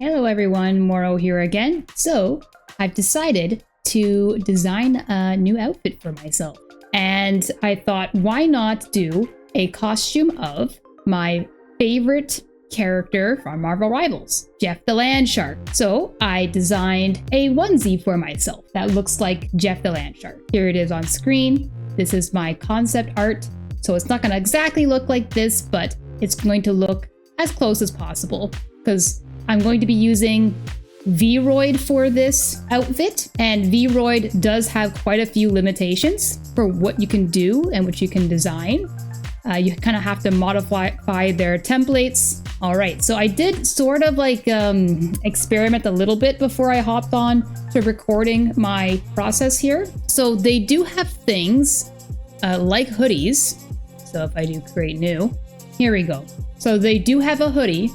Hello everyone, Moro here again. So, I've decided to design a new outfit for myself. And I thought, why not do a costume of my favorite character from Marvel Rivals, Jeff the Land Shark. So I designed a onesie for myself that looks like Jeff the Land Shark. Here it is on screen. This is my concept art. So it's not gonna exactly look like this, but it's going to look as close as possible because I'm going to be using VRoid for this outfit, and VRoid does have quite a few limitations for what you can do and what you can design. You kind of have to modify their templates. All right, so I did sort of like experiment a little bit before I hopped on to recording my process here. So they do have things like hoodies. So if I do create new, here we go. So they do have a hoodie,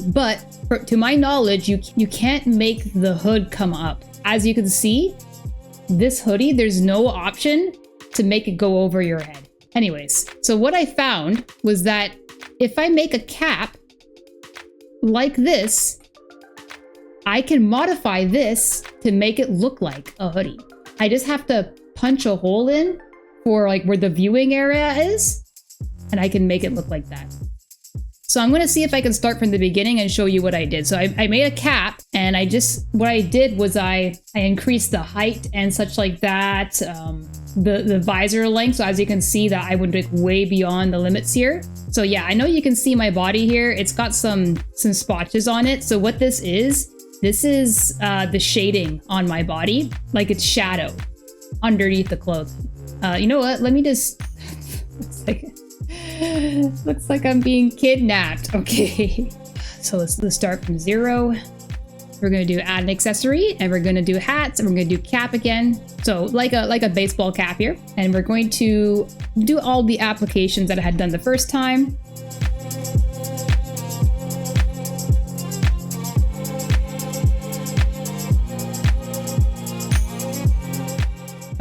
but to my knowledge, you can't make the hood come up. As you can see, this hoodie, there's no option to make it go over your head. Anyways, so what I found was that if I make a cap like this, I can modify this to make it look like a hoodie. I just have to punch a hole in for like where the viewing area is, and I can make it look like that. So I'm going to see if I can start from the beginning and show you what I did. So I made a cap, and what I did was I increased the height and such like that, the visor length. So as you can see that I went like way beyond the limits here. So yeah, I know you can see my body here. It's got some spotches on it. So what this is the shading on my body, like it's shadow underneath the clothing. You know what? Let me just, looks like I'm being kidnapped. Okay. So let's start from 0. We're gonna do add an accessory, and we're gonna do hats, and we're gonna do cap again. So like a baseball cap here. And we're going to do all the applications that I had done the first time.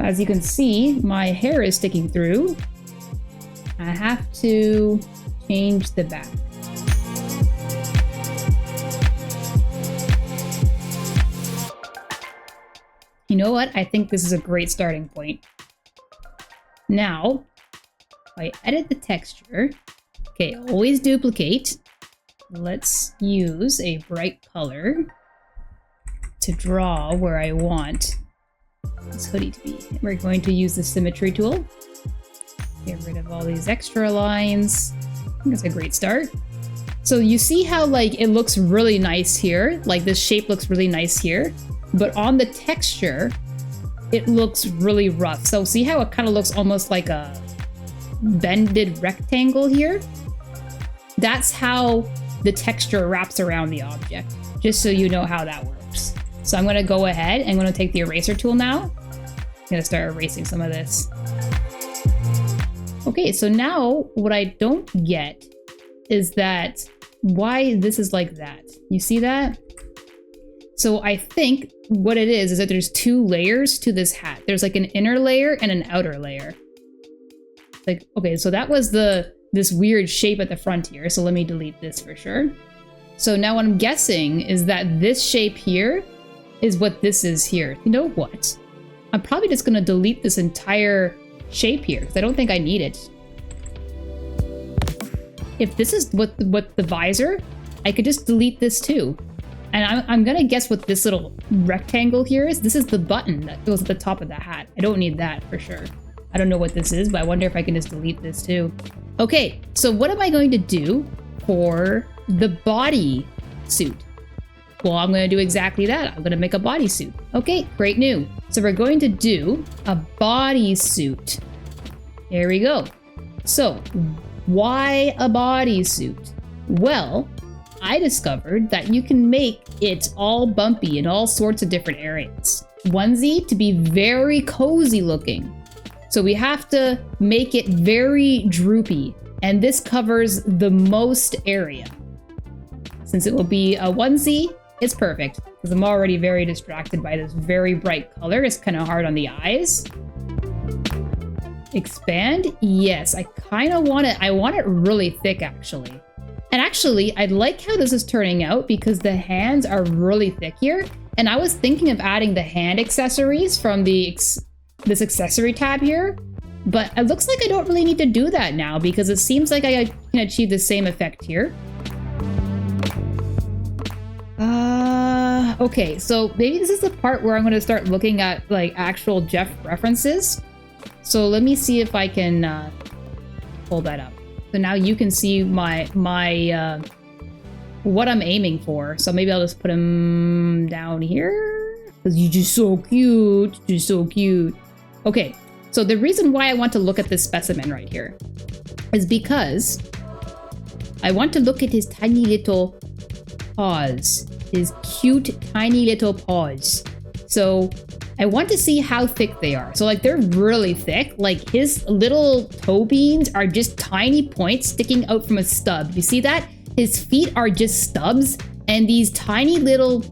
As you can see, my hair is sticking through. I have to change the back. You know what? I think this is a great starting point. Now, if I edit the texture, okay, always duplicate. Let's use a bright color to draw where I want this hoodie to be. We're going to use the symmetry tool. Get rid of all these extra lines. I think that's a great start. So you see how like it looks really nice here, like this shape looks really nice here, but on the texture, it looks really rough. So see how it kind of looks almost like a bended rectangle here? That's how the texture wraps around the object, just so you know how that works. So I'm gonna go ahead and I'm gonna take the eraser tool now. I'm gonna start erasing some of this. Okay, so now what I don't get is that why this is like that. You see that? So I think what it is that there's 2 layers to this hat. There's like an inner layer and an outer layer. Like, okay, so that was this weird shape at the front here. So let me delete this for sure. So now what I'm guessing is that this shape here is what this is here. You know what? I'm probably just gonna delete this entire shape here because I don't think I need it. If this is what the visor, I could just delete this too. And I'm gonna guess what this little rectangle here is. This is the button that goes at the top of the hat. I don't need that for sure. I don't know what this is, but I wonder if I can just delete this too. Okay, so what am I going to do for the body suit? Well, I'm going to do exactly that. I'm going to make a bodysuit. Okay, great new. So we're going to do a bodysuit. Here we go. So why a bodysuit? Well, I discovered that you can make it all bumpy in all sorts of different areas. Onesie to be very cozy looking. So we have to make it very droopy, and this covers the most area. Since it will be a onesie, it's perfect because I'm already very distracted by this very bright color. It's kind of hard on the eyes. Expand? Yes, I kind of want it. I want it really thick actually. And And actually, I like how this is turning out because the hands are really thick here. And I was thinking of adding the hand accessories from this accessory tab here. But it looks like I don't really need to do that now because it seems like I can achieve the same effect here. Okay, so maybe this is the part where I'm going to start looking at like actual Jeff references. So let me see if I can pull that up. So now you can see my what I'm aiming for. So maybe I'll just put him down here because you're just so cute. You're so cute. Okay, so the reason why I want to look at this specimen right here is because I want to look at his tiny little paws. His cute, tiny little paws. So I want to see how thick they are. So like they're really thick. Like his little toe beans are just tiny points sticking out from a stub. You see that? His feet are just stubs and these tiny little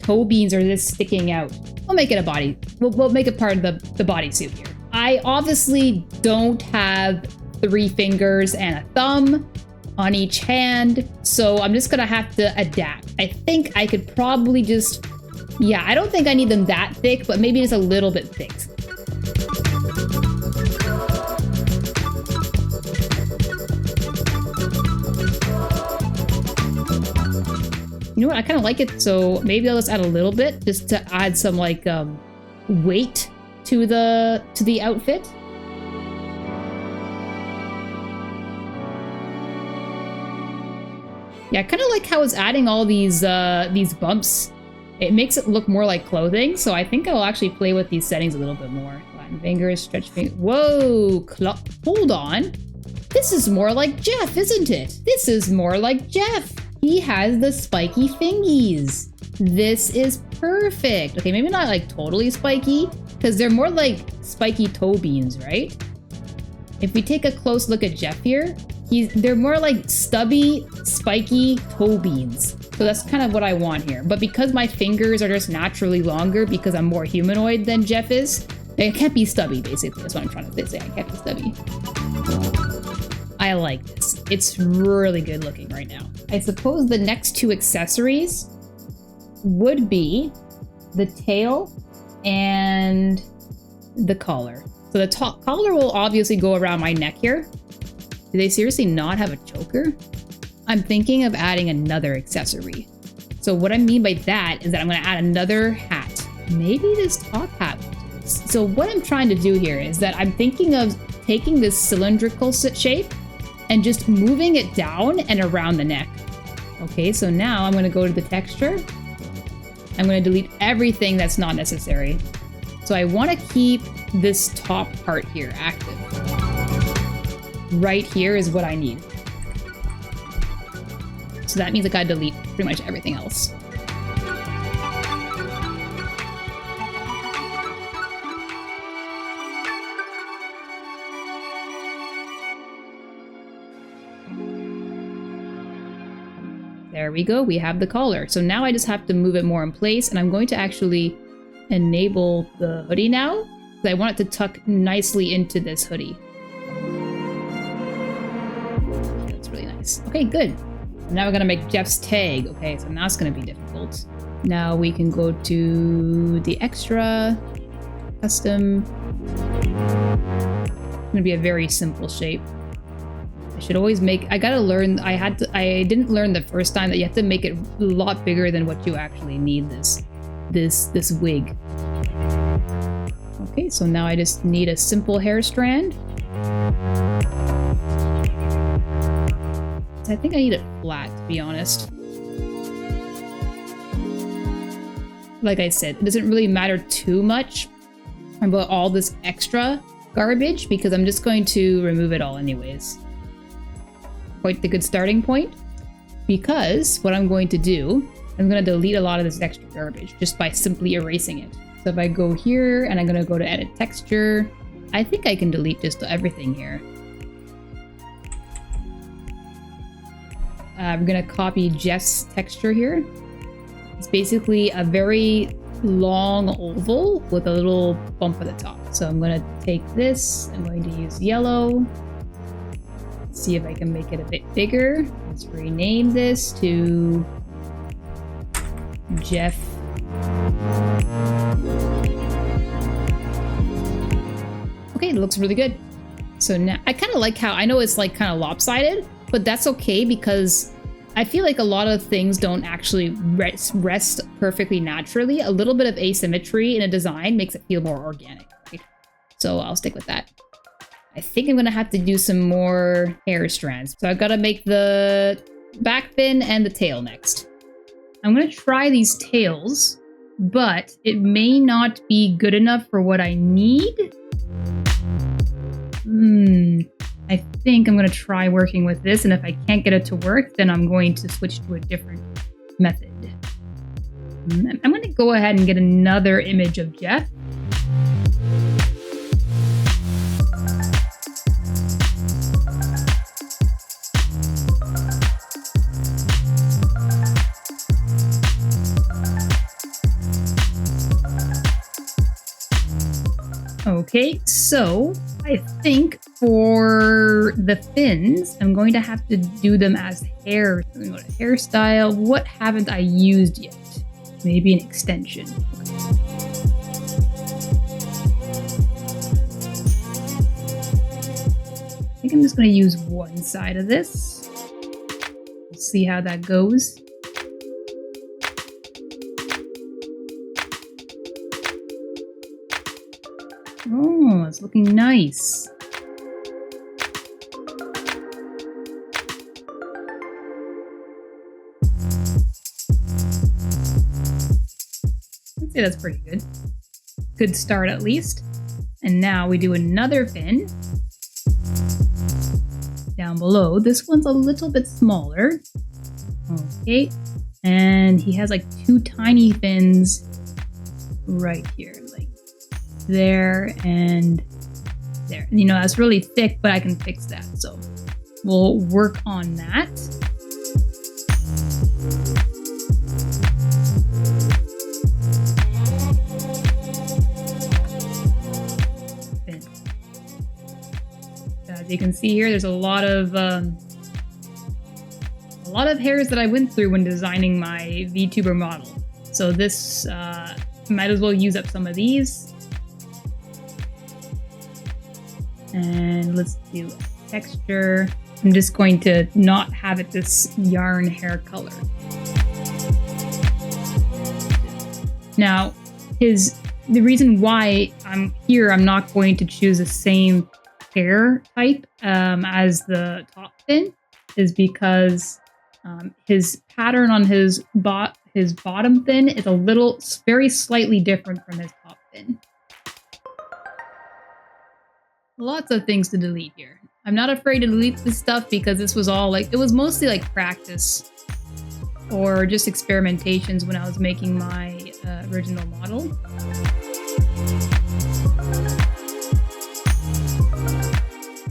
toe beans are just sticking out. We'll make it a body. We'll make it part of the bodysuit here. I obviously don't have 3 fingers and a thumb on each hand, so I'm just gonna have to adapt. I think I could probably just, yeah, I don't think I need them that thick, but maybe just a little bit thick. You know what, I kind of like it, so maybe I'll just add a little bit just to add some like weight to the outfit. Yeah, I kind of like how it's adding all these bumps. It makes it look more like clothing, so I think I'll actually play with these settings a little bit more. Flatten fingers, stretch fingers. Whoa, hold on. This is more like Jeff, isn't it? This is more like Jeff. He has the spiky fingies. This is perfect. Okay, maybe not like totally spiky, because they're more like spiky toe beans, right? If we take a close look at Jeff here, they're more like stubby, spiky toe beans. So that's kind of what I want here. But because my fingers are just naturally longer because I'm more humanoid than Jeff is, they can't be stubby, basically. That's what I'm trying to say. I can't be stubby. I like this. It's really good looking right now. I suppose the next 2 accessories would be the tail and the collar. So the top collar will obviously go around my neck here. Do they seriously not have a choker? I'm thinking of adding another accessory. So what I mean by that is that I'm gonna add another hat. Maybe this top hat will do. So what I'm trying to do here is that I'm thinking of taking this cylindrical shape and just moving it down and around the neck. Okay, so now I'm gonna go to the texture. I'm gonna delete everything that's not necessary. So I wanna keep this top part here active. Right here is what I need. So that means I gotta delete pretty much everything else. There we go, we have the collar. So now I just have to move it more in place, and I'm going to actually enable the hoodie now, because I want it to tuck nicely into this hoodie. That's really nice. Okay, good. Now we're gonna make Jeff's tag. Okay, so now it's gonna be difficult. Now we can go to the extra, custom. It's gonna be a very simple shape. I should always make, I gotta learn, I didn't learn the first time that you have to make it a lot bigger than what you actually need this wig. Okay, so now I just need a simple hair strand. I think I need it flat, to be honest. Like I said, it doesn't really matter too much about all this extra garbage because I'm just going to remove it all anyways. Quite the good starting point, because what I'm going to do, I'm going to delete a lot of this extra garbage just by simply erasing it. So if I go here and I'm going to go to edit texture, I think I can delete just everything here. I'm going to copy Jeff's texture here. It's basically a very long oval with a little bump at the top. So I'm going to take this, I'm going to use yellow. Let's see if I can make it a bit bigger. Let's rename this to Jeff. Okay, it looks really good. So now I kind of like how, I know it's like kind of lopsided, but that's okay because I feel like a lot of things don't actually rest perfectly naturally. A little bit of asymmetry in a design makes it feel more organic, right? So I'll stick with that. I think I'm gonna have to do some more hair strands. So I've got to make the back fin and the tail next. I'm gonna try these tails, but it may not be good enough for what I need. I think I'm gonna try working with this, and if I can't get it to work, then I'm going to switch to a different method. I'm gonna go ahead and get another image of Jeff. Okay, so I think for the fins, I'm going to have to do them as hair. I'm going to go to hairstyle. What haven't I used yet? Maybe an extension. I think I'm just going to use one side of this. We'll see how that goes. Oh, it's looking nice. I'd say that's pretty good. Good start at least. And now we do another fin. Down below. This one's a little bit smaller. Okay. And he has like two tiny fins right here. There and there. You know, that's really thick, but I can fix that. So we'll work on that. As you can see here, there's a lot of hairs that I went through when designing my VTuber model. So this might as well use up some of these. And let's do a texture. I'm just going to not have it this yarn hair color. Now, the reason why I'm here, I'm not going to choose the same hair type as the top fin, is because his pattern on his bottom fin is very slightly different from his top fin. Lots of things to delete here. I'm not afraid to delete this stuff because this was all it was mostly like practice or just experimentations when I was making my original model.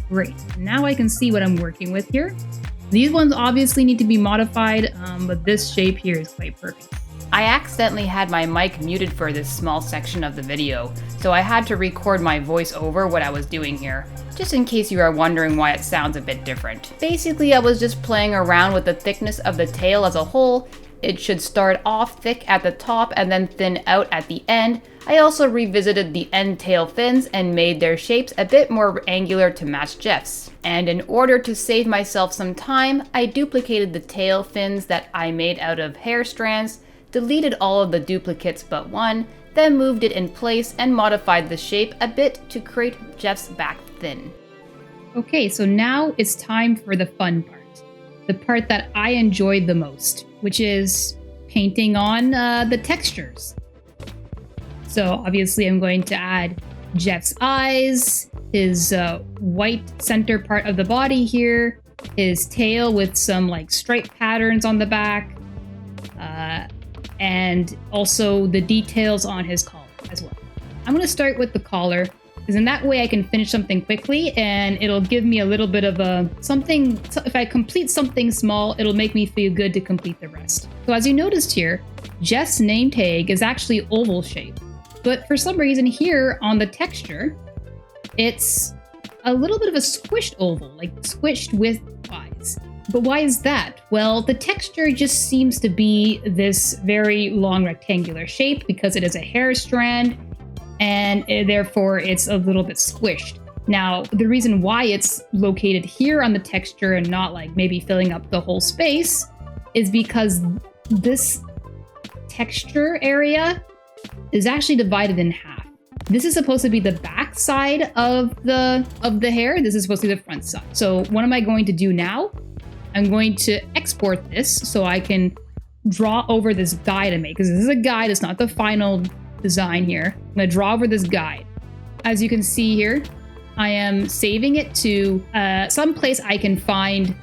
Great, now I can see what I'm working with here. These ones obviously need to be modified, but this shape here is quite perfect. I accidentally had my mic muted for this small section of the video, so I had to record my voice over what I was doing here, just in case you are wondering why it sounds a bit different. Basically, I was just playing around with the thickness of the tail as a whole. It should start off thick at the top and then thin out at the end. I also revisited the end tail fins and made their shapes a bit more angular to match Jeff's. And in order to save myself some time, I duplicated the tail fins that I made out of hair strands, deleted all of the duplicates but one, then moved it in place and modified the shape a bit to create Jeff's back fin. Okay, so now it's time for the fun part. The part that I enjoyed the most, which is painting on the textures. So obviously I'm going to add Jeff's eyes, his white center part of the body here, his tail with some like stripe patterns on the back, and also the details on his collar as well. I'm going to start with the collar, because in that way I can finish something quickly and it'll give me a little bit of something. If I complete something small, it'll make me feel good to complete the rest. So as you noticed here, Jeff's name tag is actually oval shaped, but for some reason here on the texture, it's a little bit of a squished oval, like squished with eyes. But why is that? Well, the texture just seems to be this very long rectangular shape because it is a hair strand, and therefore it's a little bit squished. Now, the reason why it's located here on the texture and not like maybe filling up the whole space is because this texture area is actually divided in half. This is supposed to be the back side of the hair. This is supposed to be the front side. So what am I going to do now? I'm going to export this so I can draw over this guide I made, because this is a guide, it's not the final design here. I'm going to draw over this guide. As you can see here, I am saving it to some place I can find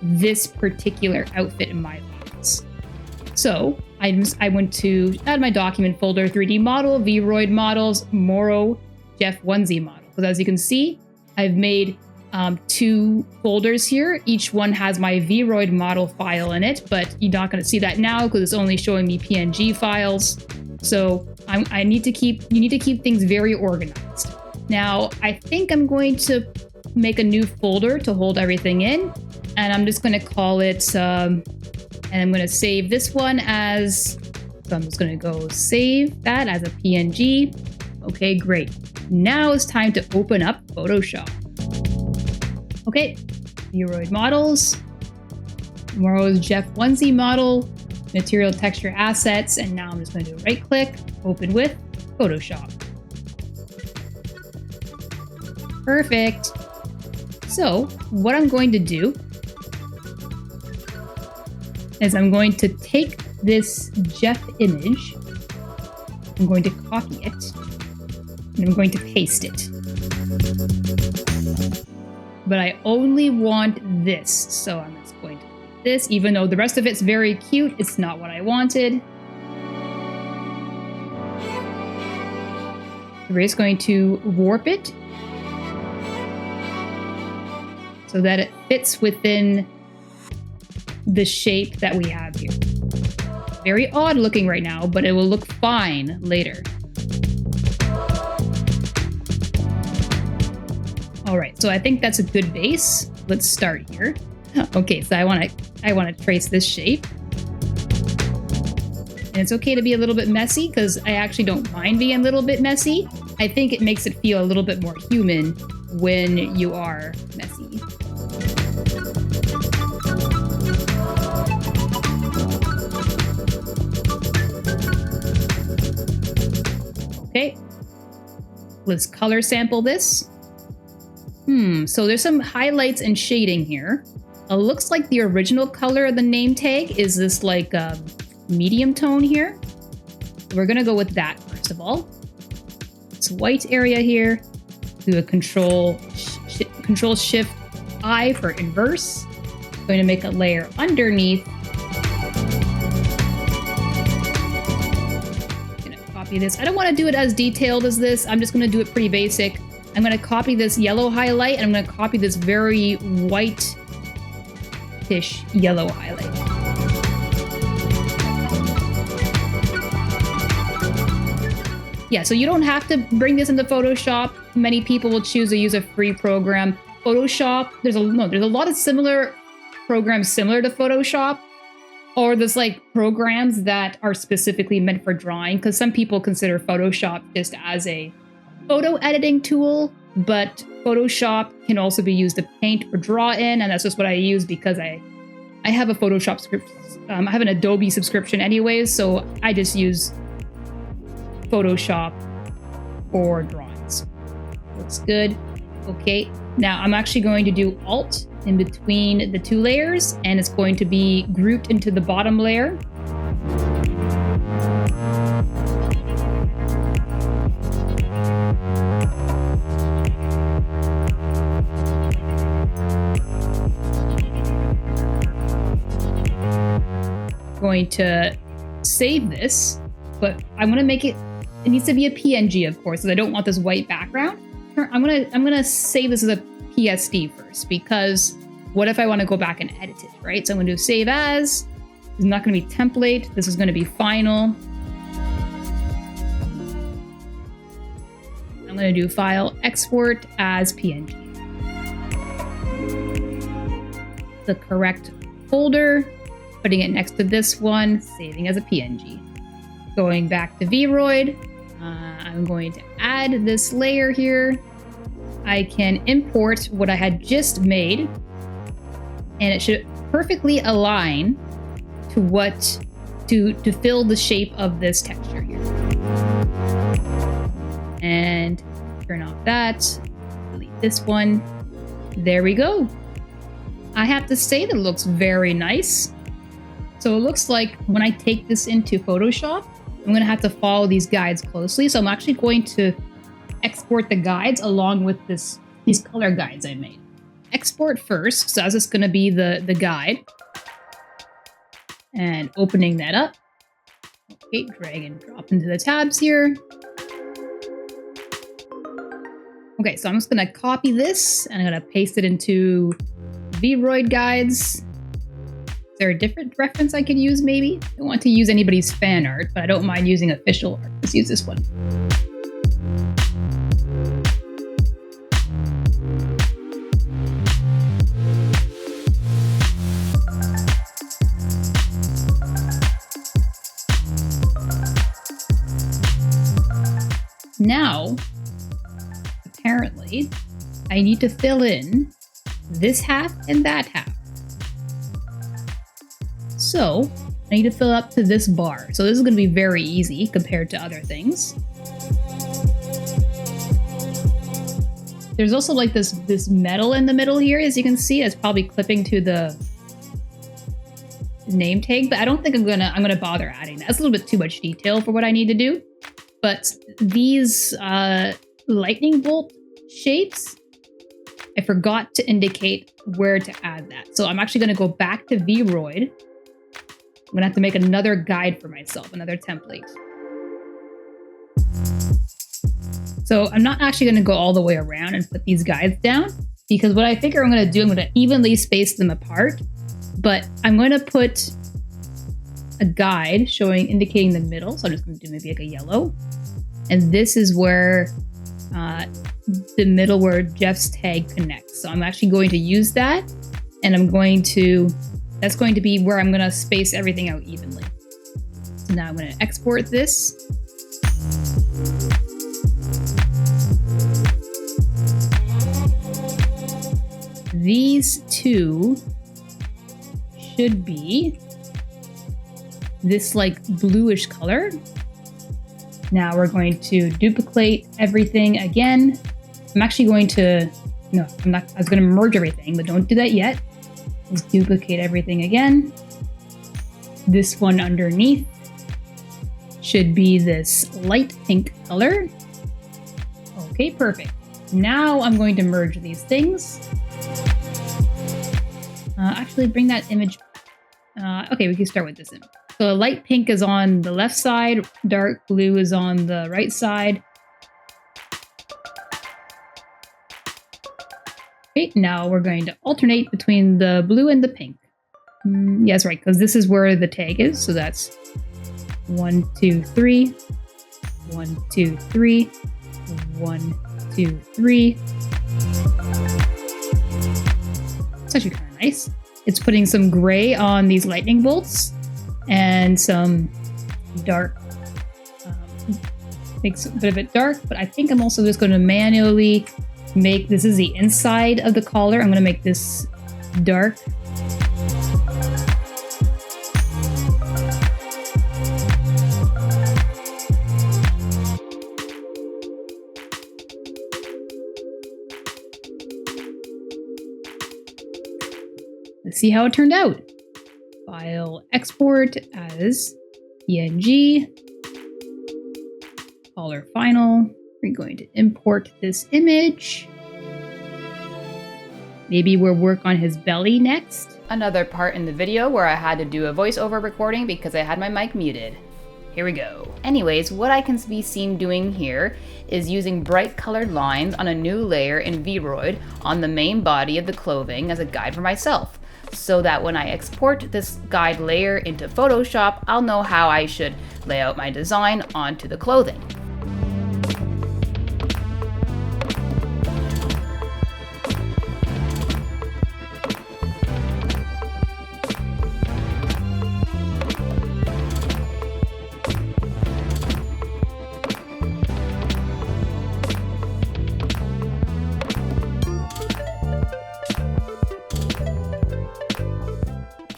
this particular outfit in my files. So I went to add my document folder, 3D model, VRoid models, Moro, Jeff Onesie model. Because as you can see, I've made 2 folders here. Each one has my VRoid model file in it, but you're not going to see that now because it's only showing me PNG files. So you need to keep things very organized. Now, I think I'm going to make a new folder to hold everything in, and I'm just going to call it, and I'm going to save this one as, so I'm just going to go save that as a PNG. Okay, great. Now it's time to open up Photoshop. Okay, VRoid models, Moro's Jeff Onesie model, material texture assets, and now I'm just going to do right click, open with Photoshop. Perfect. So what I'm going to do is I'm going to take this Jeff image, I'm going to copy it, and I'm going to paste it. But I only want this, so I'm just going to do this, even though the rest of it's very cute, it's not what I wanted. We're just going to warp it so that it fits within the shape that we have here. Very odd looking right now, but it will look fine later. All right, so I think that's a good base. Let's start here. Okay, so I want to trace this shape. And it's okay to be a little bit messy because I actually don't mind being a little bit messy. I think it makes it feel a little bit more human when you are messy. Okay, let's color sample this. So there's some highlights and shading here. It looks like the original color of the name tag is this like medium tone here. We're gonna go with that first of all. This white area here, do a Control Shift I for inverse. I'm going to make a layer underneath. I'm gonna copy this. I don't want to do it as detailed as this. I'm just going to do it pretty basic. I'm going to copy this yellow highlight, and I'm going to copy this very white-ish yellow highlight. Yeah, so you don't have to bring this into Photoshop. Many people will choose to use a free program. Photoshop, there's a lot of similar programs similar to Photoshop, or there's like programs that are specifically meant for drawing, because some people consider Photoshop just as a photo editing tool, but Photoshop can also be used to paint or draw in, and that's just what I use because I have a Photoshop I have an Adobe subscription anyways, so I just use Photoshop for drawings. Looks good. Okay, now I'm actually going to do Alt in between the two layers, and it's going to be grouped into the bottom layer. Going to save this, but I'm going to make it needs to be a PNG, of course, because I don't want this white background. I'm gonna save this as a PSD first, because what if I want to go back and edit it, right? So I'm going to do save as. It's not going to be template. This is going to be final. I'm going to do file export as PNG. the correct folder, putting it next to this one, saving as a PNG. Going back to VRoid, I'm going to add this layer here. I can import what I had just made, and it should perfectly align to what to fill the shape of this texture here. And turn off that, delete this one. There we go. I have to say that it looks very nice. So it looks like when I take this into Photoshop, I'm going to have to follow these guides closely. So I'm actually going to export the guides along with these color guides I made. Export first, so that's just going to be the guide. And opening that up. Okay, drag and drop into the tabs here. Okay, so I'm just going to copy this and I'm going to paste it into VRoid guides. Is there a different reference I could use, maybe? I don't want to use anybody's fan art, but I don't mind using official art. Let's use this one. Now, apparently, I need to fill in this half and that half. So I need to fill up to this bar. So this is going to be very easy compared to other things. There's also like this metal in the middle here, as you can see. It's probably clipping to the name tag, but I don't think I'm gonna bother adding that. It's a little bit too much detail for what I need to do. But these lightning bolt shapes, I forgot to indicate where to add that. So I'm actually going to go back to VRoid. I'm going to have to make another guide for myself, another template. So I'm not actually going to go all the way around and put these guides down, because what I figure I'm going to do, I'm going to evenly space them apart, but I'm going to put a guide indicating the middle. So I'm just going to do maybe like a yellow. And this is where the middle where Jeff's tag connects. So I'm actually going to use that, and that's going to be where I'm going to space everything out evenly. So now I'm going to export this. These two should be this like bluish color. Now we're going to duplicate everything again. I'm actually going to, no, I'm not, I was going to merge everything, but don't do that yet. Let's duplicate everything again. This one underneath should be this light pink color. Okay, perfect. Now I'm going to merge these things. Actually, bring that image. Okay, we can start with this image. So light pink is on the left side, dark blue is on the right side. Okay, now we're going to alternate between the blue and the pink. Yes, right, because this is where the tag is. So that's 1, 2, 3, 1, 2, 3, 1, 2, 3. It's actually kind of nice. It's putting some gray on these lightning bolts and some dark, makes a bit of it dark, but I think I'm also just going to manually make, this is the inside of the collar, I'm going to make this dark. Let's see how it turned out. File, export as PNG. Color final. We're going to import this image. Maybe we'll work on his belly next. Another part in the video where I had to do a voiceover recording because I had my mic muted. Here we go. Anyways, what I can be seen doing here is using bright colored lines on a new layer in VRoid on the main body of the clothing as a guide for myself, so that when I export this guide layer into Photoshop, I'll know how I should lay out my design onto the clothing.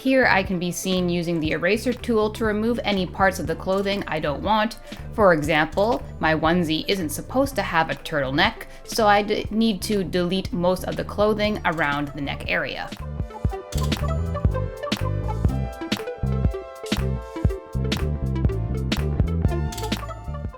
Here I can be seen using the eraser tool to remove any parts of the clothing I don't want. For example, my onesie isn't supposed to have a turtleneck, so I need to delete most of the clothing around the neck area.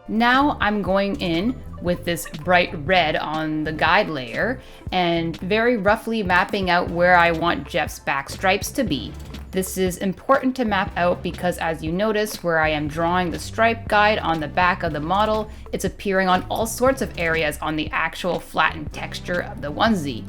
Now I'm going in with this bright red on the guide layer and very roughly mapping out where I want Jeff's back stripes to be. This is important to map out because, as you notice, where I am drawing the stripe guide on the back of the model, it's appearing on all sorts of areas on the actual flattened texture of the onesie.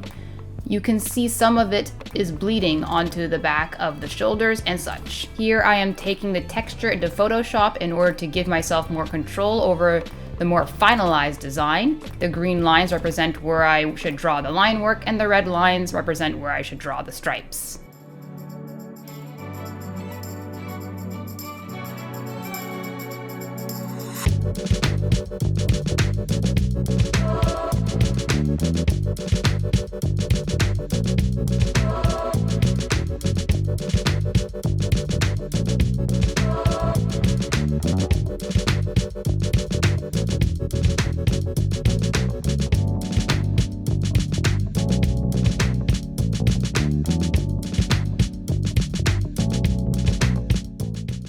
You can see some of it is bleeding onto the back of the shoulders and such. Here I am taking the texture into Photoshop in order to give myself more control over the more finalized design. The green lines represent where I should draw the line work, and the red lines represent where I should draw the stripes.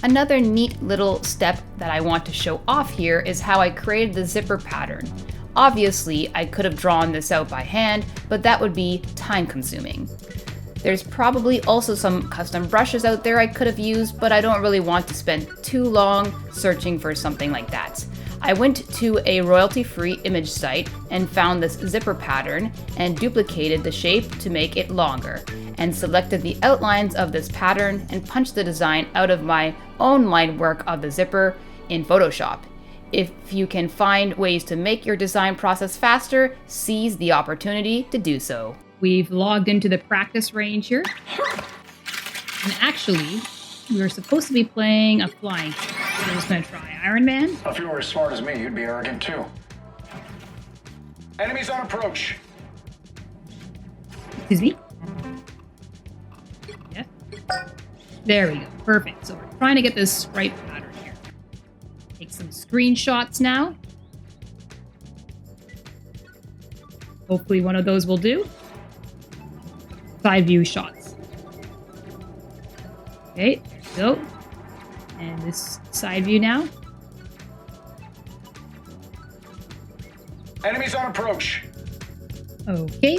Another neat little step that I want to show off here is how I created the zipper pattern. Obviously, I could have drawn this out by hand, but that would be time consuming. There's probably also some custom brushes out there I could have used, but I don't really want to spend too long searching for something like that. I went to a royalty-free image site and found this zipper pattern and duplicated the shape to make it longer, and selected the outlines of this pattern and punched the design out of my own line work of the zipper in Photoshop. If you can find ways to make your design process faster, seize the opportunity to do so. We've logged into the practice range here. And actually, we were supposed to be playing a flying game. So I'm just going to try Iron Man. If you were as smart as me, you'd be arrogant too. Enemies on approach. Excuse me? Yeah. There we go. Perfect. So we're trying to get this stripe pattern here. Take some screenshots now. Hopefully one of those will do. Side view shots. Okay, there we go. And this side view now. Enemies on approach. Okay.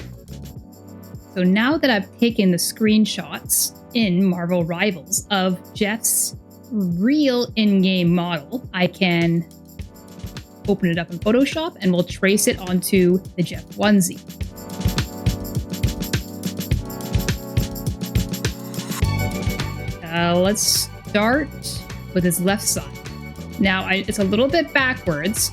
So now that I've taken the screenshots in Marvel Rivals of Jeff's real in-game model, I can open it up in Photoshop and we'll trace it onto the Jeff onesie. Let's start with his left side. Now, it's a little bit backwards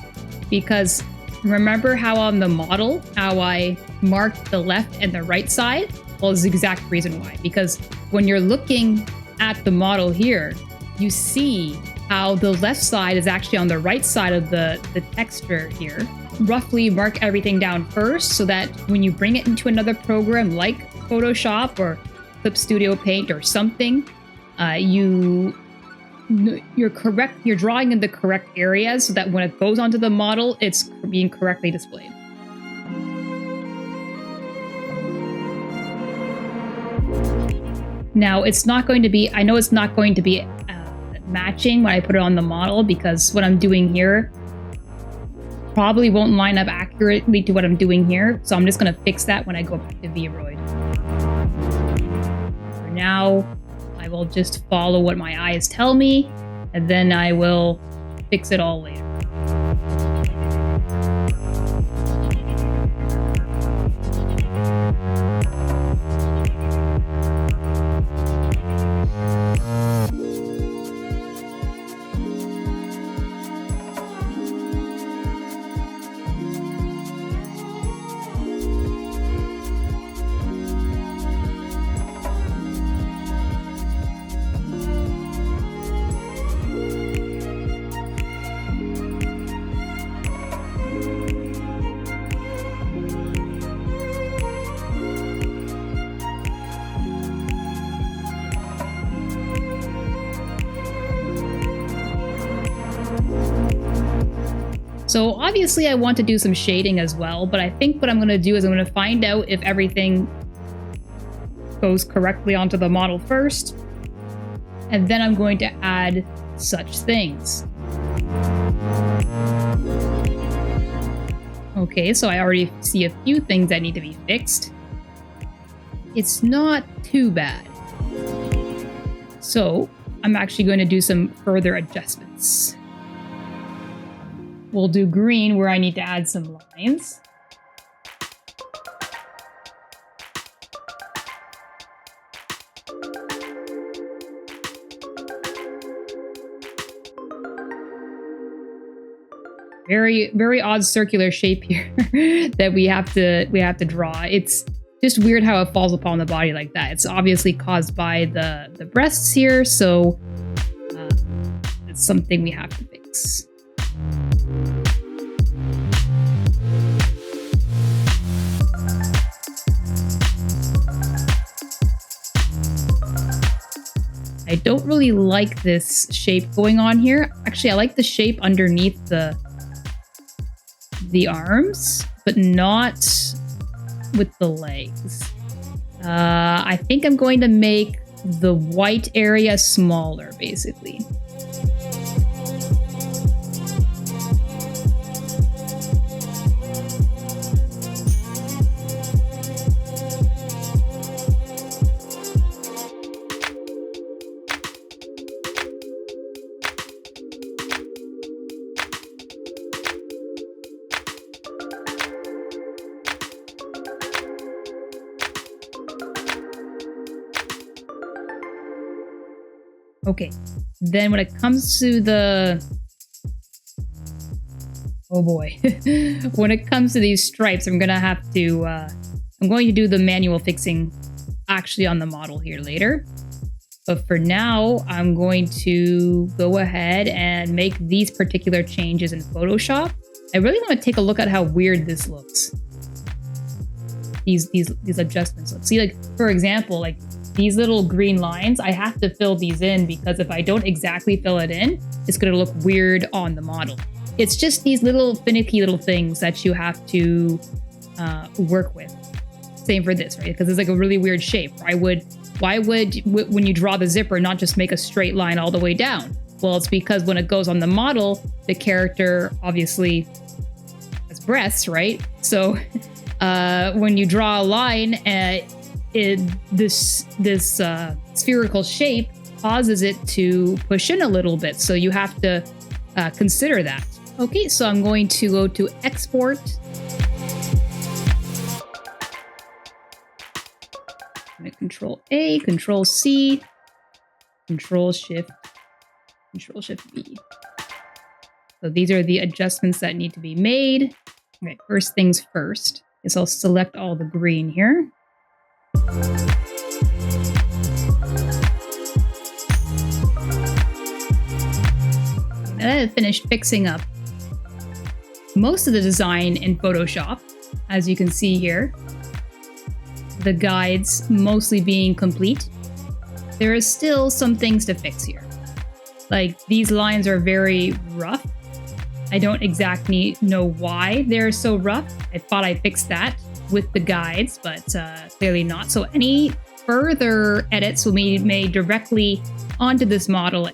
because remember how on the model, how I marked the left and the right side? Well, it's the exact reason why. Because when you're looking at the model here, you see how the left side is actually on the right side of the texture here. Roughly mark everything down first so that when you bring it into another program like Photoshop or Clip Studio Paint or something, you're correct. You're drawing in the correct areas so that when it goes onto the model, it's being correctly displayed. Now, it's not going to be, I know it's not going to be matching when I put it on the model because what I'm doing here probably won't line up accurately to what I'm doing here. So I'm just going to fix that when I go back to VRoid. For now, I will just follow what my eyes tell me, and then I will fix it all later. So obviously I want to do some shading as well, but I think what I'm going to do is I'm going to find out if everything goes correctly onto the model first, and then I'm going to add such things. Okay, so I already see a few things that need to be fixed. It's not too bad. So I'm actually going to do some further adjustments. We'll do green where I need to add some lines. Very, very odd circular shape here that we have to draw. It's just weird how it falls upon the body like that. It's obviously caused by the breasts here, so it's something we have to fix. I don't really like this shape going on here. Actually, I like the shape underneath the arms, but not with the legs. I think I'm going to make the white area smaller, basically. Okay, then when it comes to the... Oh boy. When it comes to these stripes, I'm going to do the manual fixing actually on the model here later. But for now, I'm going to go ahead and make these particular changes in Photoshop. I really want to take a look at how weird this looks. These adjustments look. See, like, for example, like, these little green lines, I have to fill these in because if I don't exactly fill it in, it's going to look weird on the model. It's just these little finicky little things that you have to work with. Same for this, right? Because it's like a really weird shape. Why would when you draw the zipper not just make a straight line all the way down? Well, it's because when it goes on the model, the character obviously has breasts, right? So when you draw a line, this spherical shape causes it to push in a little bit, so you have to consider that. Okay, so I'm going to go to export. I'm going to Control A, Control C, Control Shift B. So these are the adjustments that need to be made. Okay, first things first is I'll select all the green here. Now that I've finished fixing up most of the design in Photoshop, as you can see here, the guides mostly being complete, there is still some things to fix here. Like, these lines are very rough. I don't exactly know why they're so rough. I thought I fixed that with the guides, but clearly not. So any further edits will be made directly onto this model.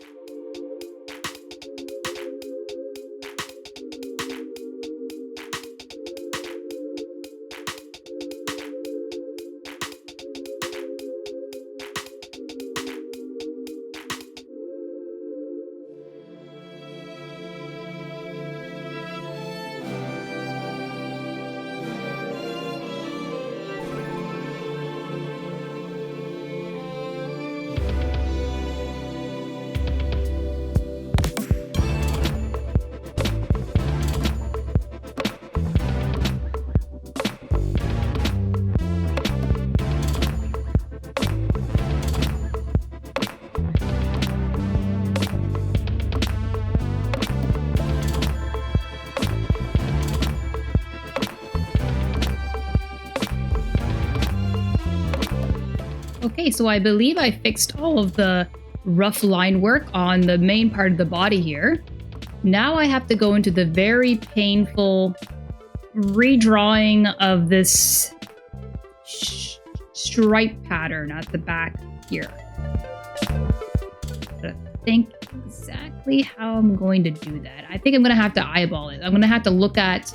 Okay, so I believe I fixed all of the rough line work on the main part of the body here. now I have to go into the very painful redrawing of this stripe pattern at the back here. But I think exactly how I'm going to do that. I think I'm going to have to eyeball it. I'm going to have to look at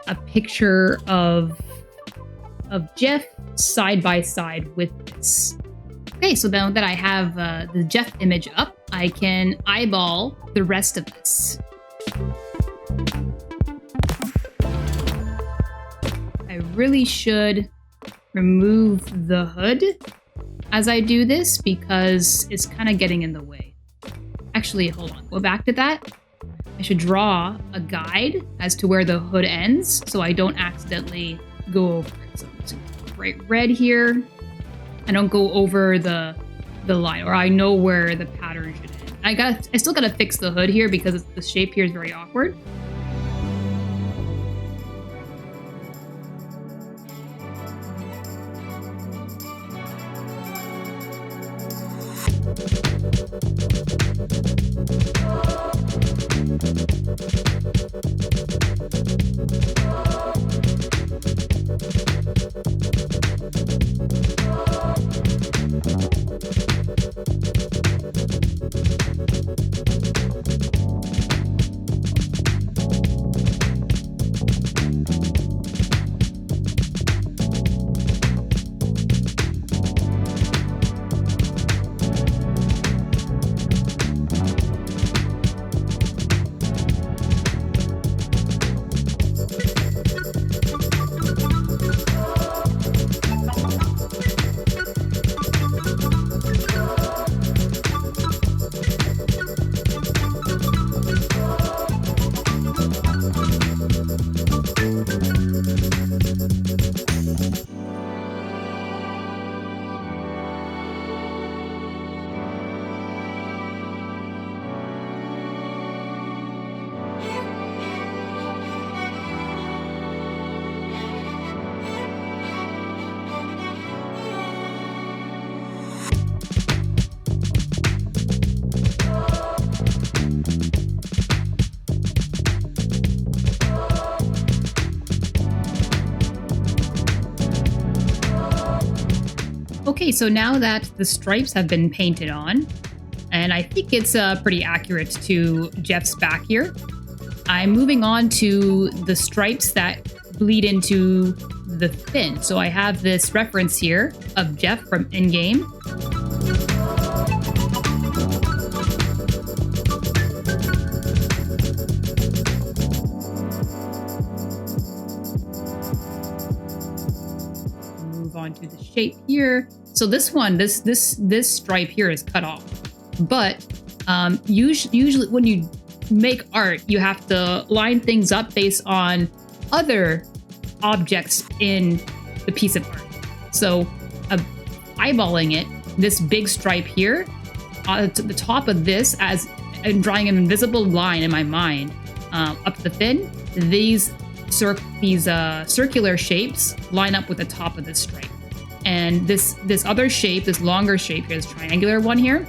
a picture of Jeff side by side with this. Okay, so now that I have the Jeff image up, I can eyeball the rest of this. I really should remove the hood as I do this because it's kind of getting in the way. Actually, hold on, go back to that. I should draw a guide as to where the hood ends so I don't accidentally go over it. So I'm just gonna write red here. I don't go over the line, or I know where the pattern should end. I still gotta fix the hood here because the shape here is very awkward. Okay, so now that the stripes have been painted on, and I think it's pretty accurate to Jeff's back here, I'm moving on to the stripes that bleed into the fin. So I have this reference here of Jeff from in-game. Move on to the shape here. So this one, this stripe here is cut off, but usually when you make art, you have to line things up based on other objects in the piece of art. So eyeballing it, this big stripe here, to the top of this, as I'm drawing an invisible line in my mind up the fin, these circular shapes line up with the top of this stripe. And this other shape, this longer shape here, this triangular one here,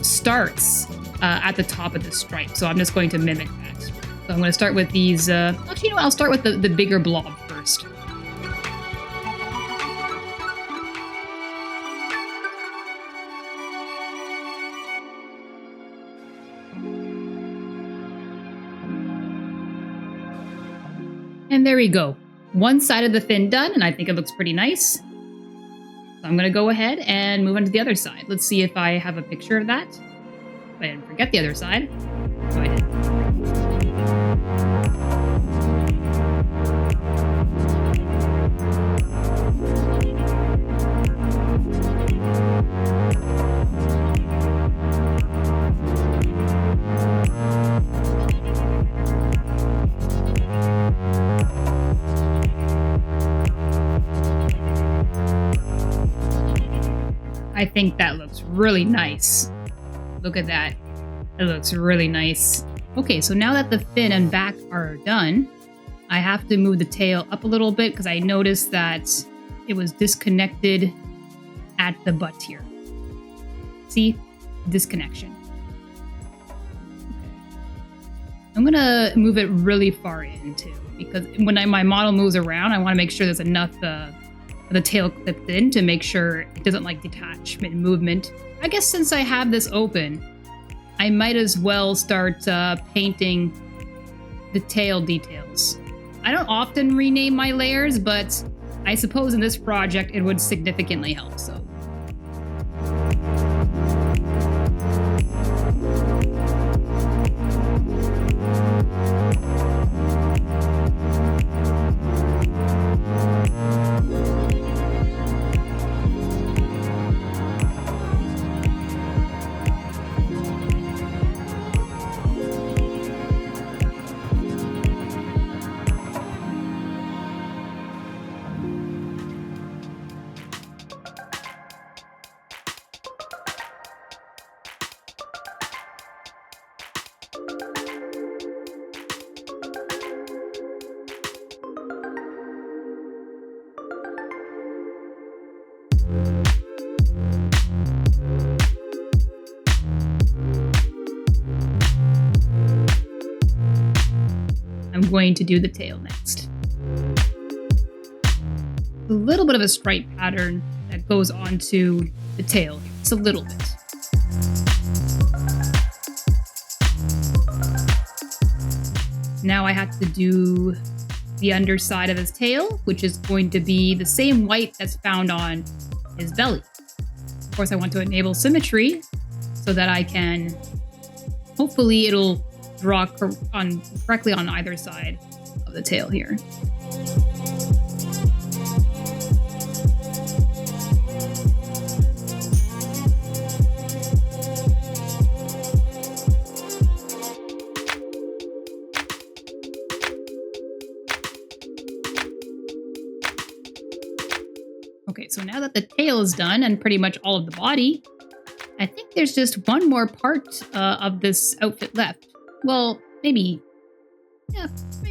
starts at the top of this stripe. So I'm just going to mimic that. So I'm going to start with these. Actually, you know what? I'll start with the bigger blob first. And there we go. One side of the fin done, and I think it looks pretty nice. So I'm going to go ahead and move on to the other side. Let's see if I have a picture of that. I didn't forget the other side. So I did. I think that looks really nice. Look at that. It looks really nice. Okay, so now that the fin and back are done, I have to move the tail up a little bit because I noticed that it was disconnected at the butt here. See? Disconnection. Okay. I'm gonna move it really far in too, because when my model moves around, I want to make sure there's enough of the tail clipped in to make sure it doesn't like detach mid movement. I guess since I have this open, I might as well start painting the tail details. I don't often rename my layers, but I suppose in this project it would significantly help, so. I'm going to do the tail next. A little bit of a stripe pattern that goes onto the tail. It's a little bit. Now I have to do the underside of his tail, which is going to be the same white that's found on his belly. Of course, I want to enable symmetry so that I can, hopefully it'll draw correctly on either side of the tail here. Okay, so now that the tail is done and pretty much all of the body, I think there's just one more part of this outfit left. Well, maybe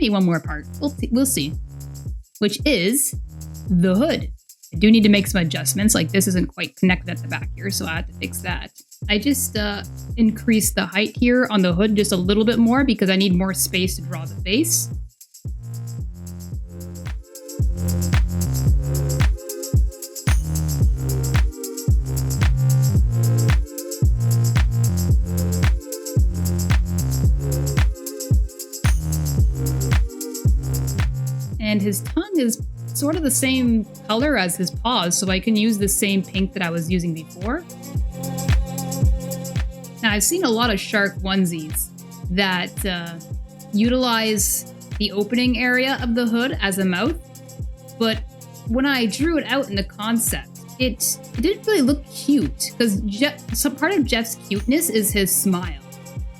one more part. We'll see. Which is the hood. I do need to make some adjustments. Like this isn't quite connected at the back here, so I have to fix that. I just increased the height here on the hood just a little bit more because I need more space to draw the face. And his tongue is sort of the same color as his paws, so I can use the same pink that I was using before. Now, I've seen a lot of shark onesies that utilize the opening area of the hood as a mouth, but when I drew it out in the concept, it didn't really look cute, because some part of Jeff's cuteness is his smile.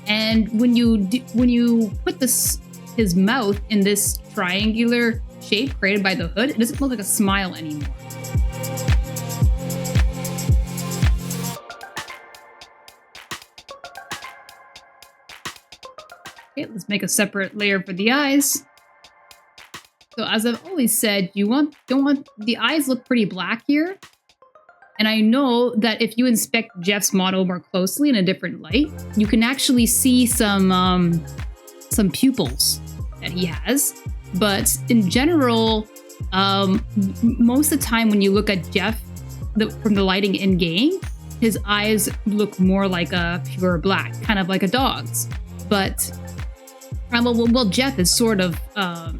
And when you put his mouth in this triangular shape created by the hood, it doesn't look like a smile anymore. Okay, let's make a separate layer for the eyes. So as I've always said, don't want the eyes look pretty black here. And I know that if you inspect Jeff's model more closely in a different light, you can actually see some pupils that he has. But in general, most of the time when you look at Jeff from the lighting in game, his eyes look more like a pure black, kind of like a dog's. But well, Jeff is sort of,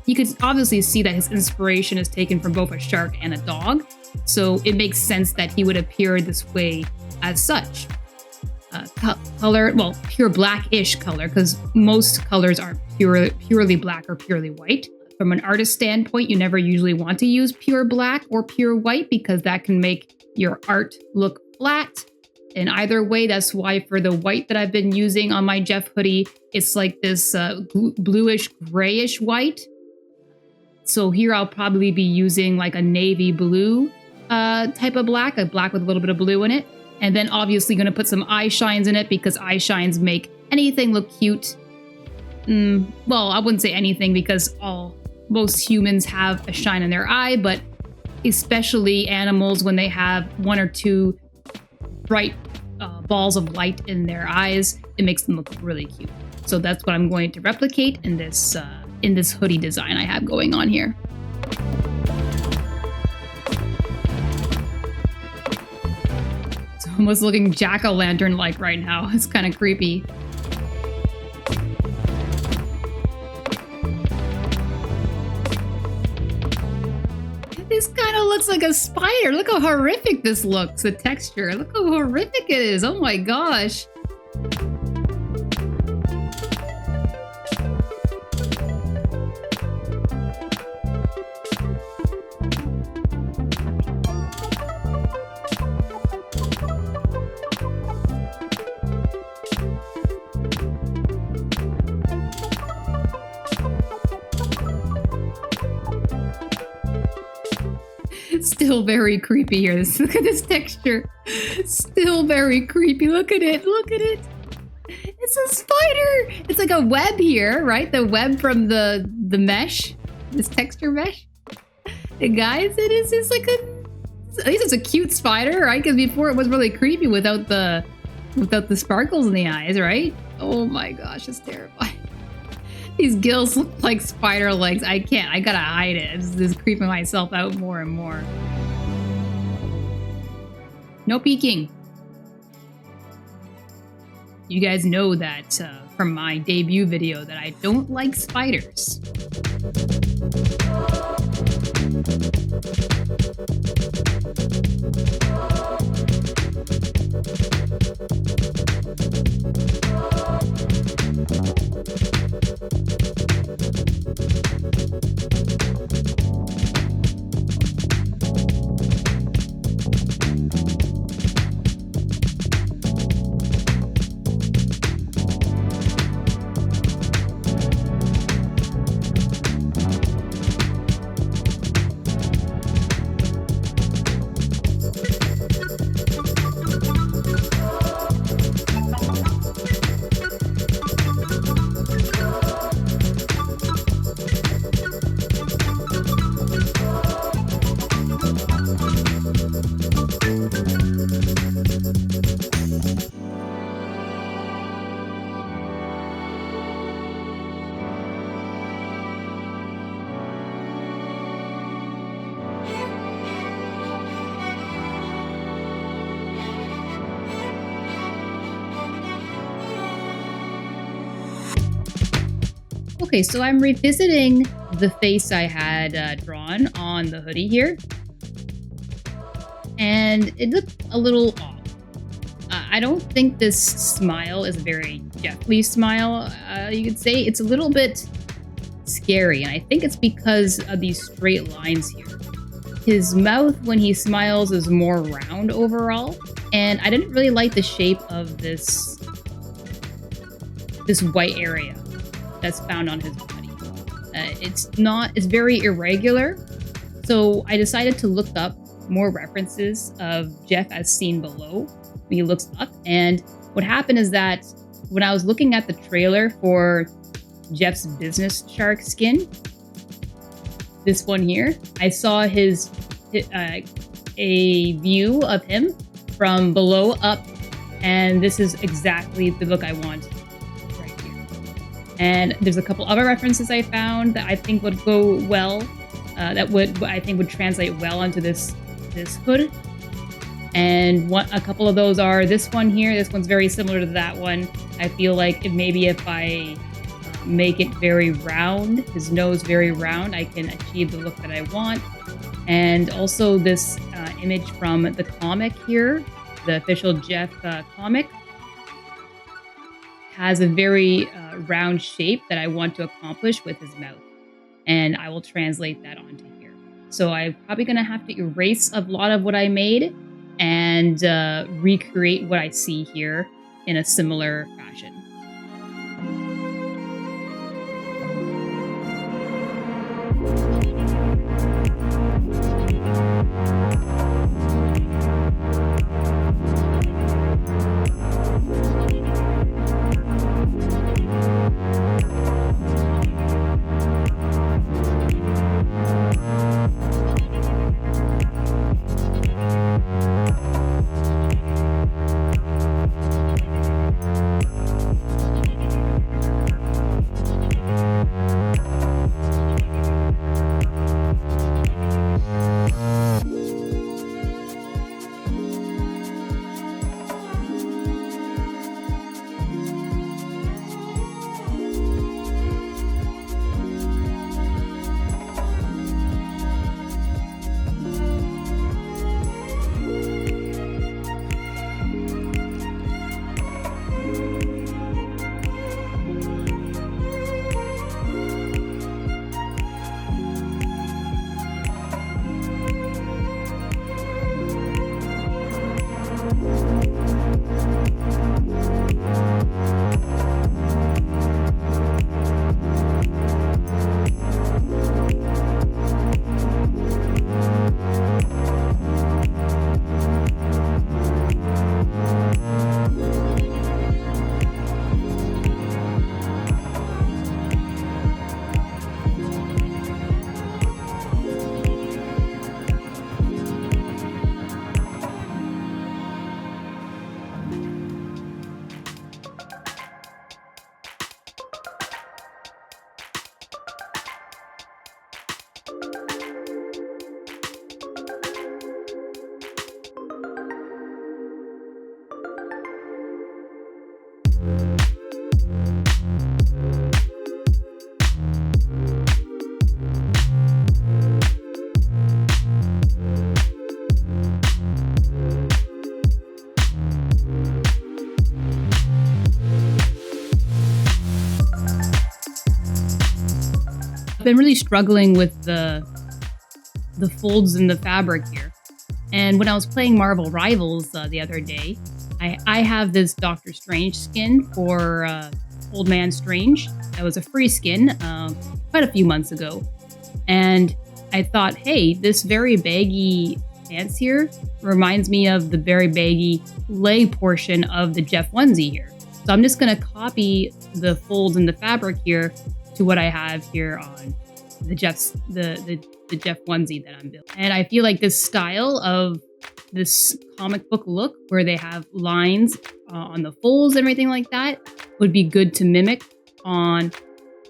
you could obviously see that his inspiration is taken from both a shark and a dog. So it makes sense that he would appear this way as such. Color, well, pure blackish color, because most colors aren't purely black or purely white. From an artist standpoint, you never usually want to use pure black or pure white because that can make your art look flat. In either way, that's why for the white that I've been using on my Jeff hoodie, it's like this bluish grayish white. So here I'll probably be using like a navy blue type of black, a black with a little bit of blue in it. And then obviously going to put some eye shines in it because eye shines make anything look cute. Well, I wouldn't say anything because most humans have a shine in their eye, but especially animals when they have one or two bright balls of light in their eyes, it makes them look really cute. So that's what I'm going to replicate in this hoodie design I have going on here. It's almost looking jack-o'-lantern-like right now. It's kind of creepy. This kind of looks like a spider. Look how horrific this looks, the texture. Look how horrific it is. Oh my gosh. Still very creepy here. Look at this texture. Still very creepy. Look at it. Look at it. It's a spider. It's like a web here, right? The web from the mesh. This texture mesh. And guys, it is just like at least it's a cute spider, right? Because before it was really creepy without the sparkles in the eyes, right? Oh my gosh, it's terrifying. These gills look like spider legs. I can't. I gotta hide it. It's just creeping myself out more and more. No peeking. You guys know that from my debut video that I don't like spiders. Okay, so I'm revisiting the face I had drawn on the hoodie here. And it looked a little off. I don't think this smile is a very Jeff Lee smile, you could say. It's a little bit scary, and I think it's because of these straight lines here. His mouth, when he smiles, is more round overall, and I didn't really like the shape of this white area that's found on his body. It's very irregular, so I decided to look up more references of Jeff as seen below when he looks up. And what happened is that when I was looking at the trailer for Jeff's business shark skin, this one here, I saw a view of him from below up, and this is exactly the look I want right here. And there's a couple other references I found that I think would go well, would translate well onto this hood. And a couple of those are this one here. This one's very similar to that one. I feel like if I make it very round, his nose very round, I can achieve the look that I want. And also this image from the comic here, the official Jeff comic, has a very round shape that I want to accomplish with his mouth. And I will translate that onto here. So I'm probably going to have to erase a lot of what I made and recreate what I see here in a similar fashion. been really struggling with the folds in the fabric here. And when I was playing Marvel Rivals the other day, I have this Doctor Strange skin for Old Man Strange. That was a free skin quite a few months ago. And I thought, hey, this very baggy pants here reminds me of the very baggy leg portion of the Jeff onesie here. So I'm just going to copy the folds in the fabric here to what I have here on the Jeff onesie that I'm building. And I feel like this style of this comic book look where they have lines on the folds and everything like that would be good to mimic on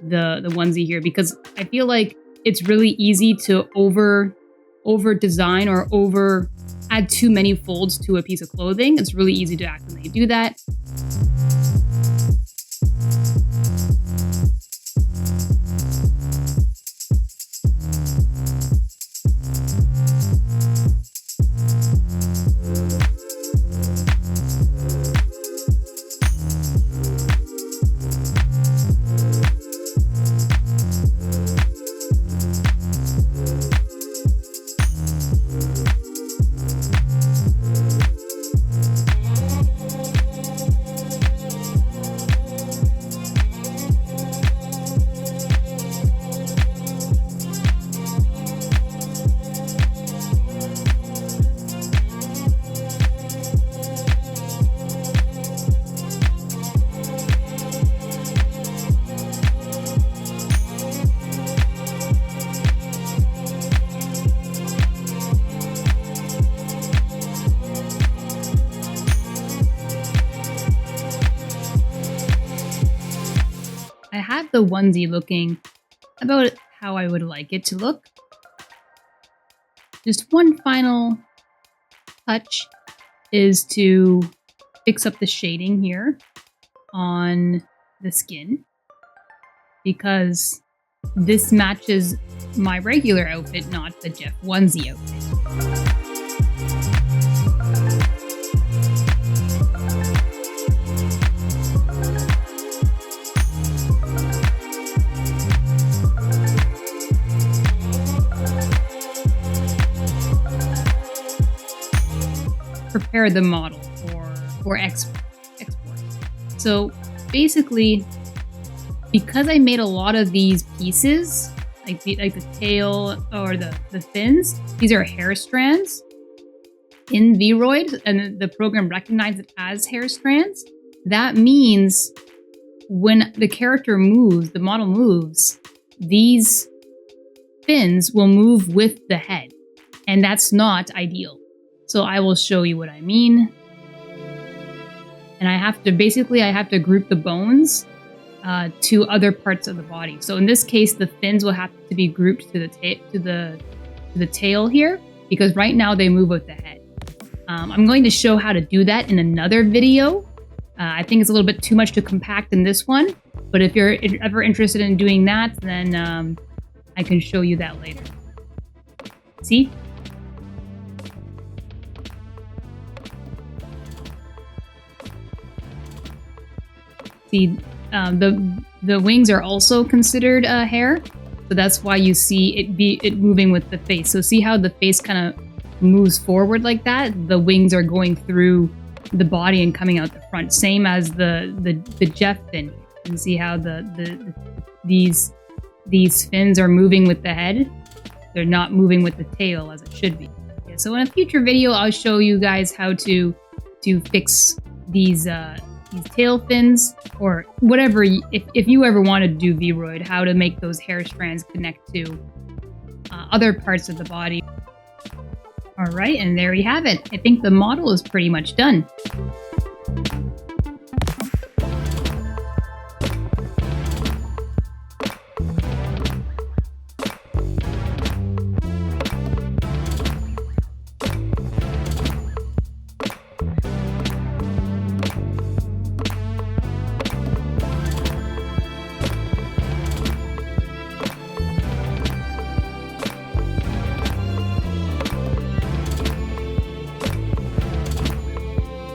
the onesie here, because I feel like it's really easy to over design or over add too many folds to a piece of clothing. It's really easy to accidentally do that. I have the onesie looking about how I would like it to look. Just one final touch is to fix up the shading here on the skin, because this matches my regular outfit, not the Jeff onesie outfit. Prepare the model for export. So basically, because I made a lot of these pieces, like the tail or the fins, these are hair strands in VRoid, and the program recognizes it as hair strands. That means when the character moves, the model moves, these fins will move with the head, and that's not ideal. So I will show you what I mean. And I have to group the bones to other parts of the body. So in this case, the fins will have to be grouped to the tail here, because right now they move with the head. I'm going to show how to do that in another video. I think it's a little bit too much to compact in this one, but if you're ever interested in doing that, then I can show you that later. See? See, the wings are also considered hair, so that's why you see it moving with the face. So see how the face kind of moves forward like that? The wings are going through the body and coming out the front, same as the Jeff fin. You can see how these fins are moving with the head. They're not moving with the tail as it should be. Yeah, so in a future video, I'll show you guys how to fix these tail fins, or whatever, if you ever want to do VRoid, how to make those hair strands connect to other parts of the body. All right, and there you have it. I think the model is pretty much done.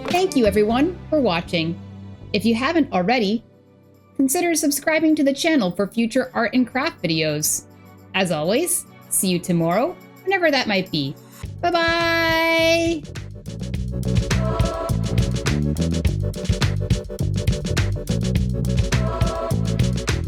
Thank you everyone for watching. If you haven't already, consider subscribing to the channel for future art and craft videos. As always, see you tomorrow, whenever that might be. Bye-bye!